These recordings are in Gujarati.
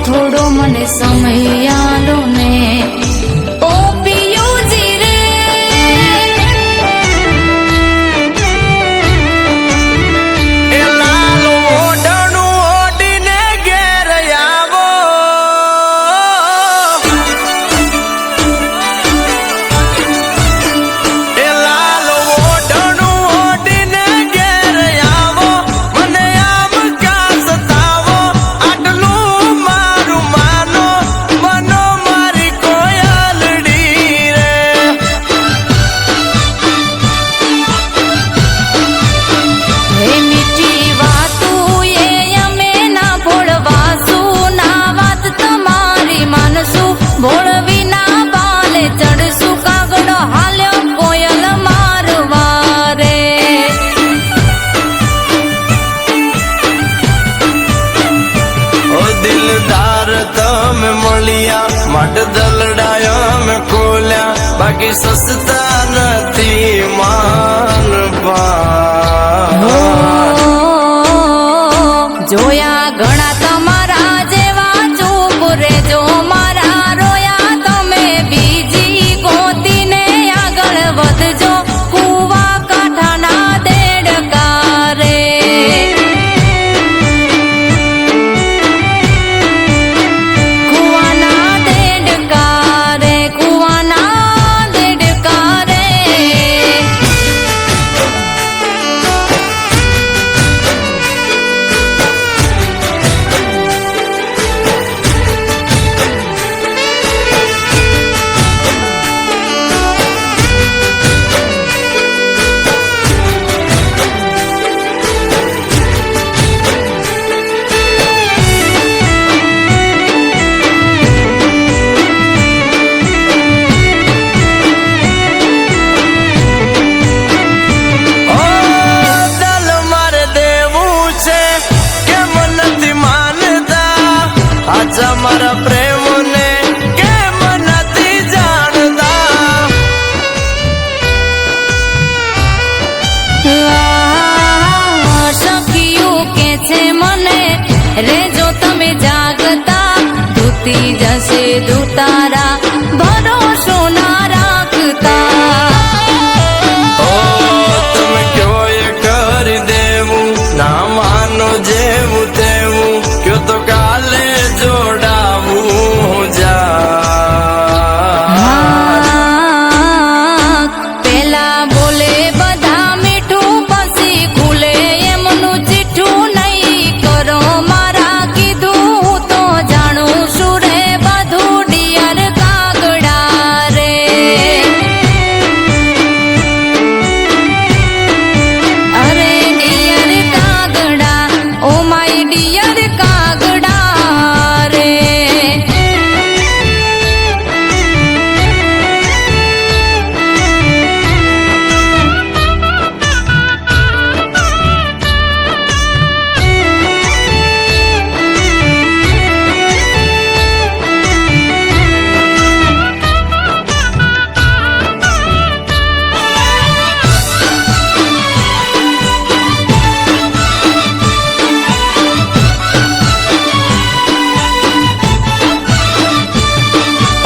થોડો મને સમય આલો ને ઓ પિયુજી રે એ લાલ ઓઢણું ઓઢીને ઘેર આવો એ લાલ ઓઢણું ઓઢીને ઘેર આવો મને આમ કા સતાવો આટલું મારું માનો મનો મારી કોયલડી રે હે મીઠી વાતું એ અમે ના ભોળવાસું ના વાત તમારી માનસું ભોળવી ના બાલે ચડશું કાગડો હાલ્યો કોયલ મારવા રે ઓ દિલદાર તમે મળ્યા માટે દલડાયા મેં ખોલ્યા બાકી સસ્તા નથી માનવા જોયા ઘણા તમારા જેવા ચૂપ રેજો મારા રોયા તમે બીજી ગોતીને આગળ વધજો કુવા કાંઠાના દેડકા રે કુવાના દેડકા રે કુવાના દેડકા રે ઓ દલ મારે દેવું છે કેમ નથી માનતા આજા મારા પ્રેમને કેમ નથી જાણતા સખિયું કે છે મને રેજો તમે જાગતા ધૂતી જશે દૂતારા ભરોસો ના રાખતા ઓ તમે કયો એ કરી દેવું ના માનો જેવું તેવું કયો તો કાલે જોડાવું જા પેલા બોલે બધા મીઠું પછી ખુલે એમનું ચીઠું નહીં કરો મારા કીધું હું તો જાણું છું રે બધું ડિયર કાગડા રે અરે ડિયર કાગડા ઓ માય ડિયર કાગડા રે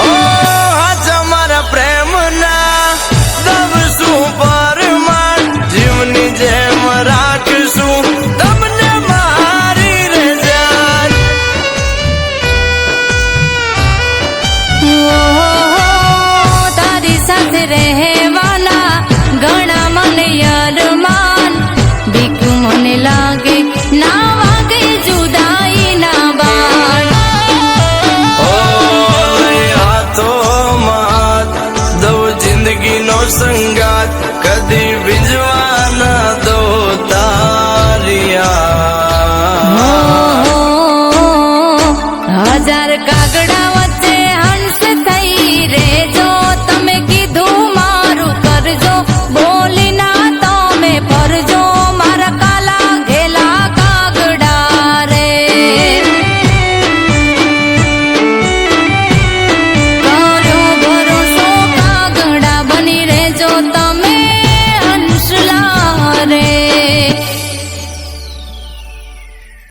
ઓ આજા મારા પ્રેમના દવશું પરમાન જીવની જેમ રાખશું તમને મારી રે જાન તારી સાથે રહેવાના ઘણા મને યરમાન બીક મને લાગે ના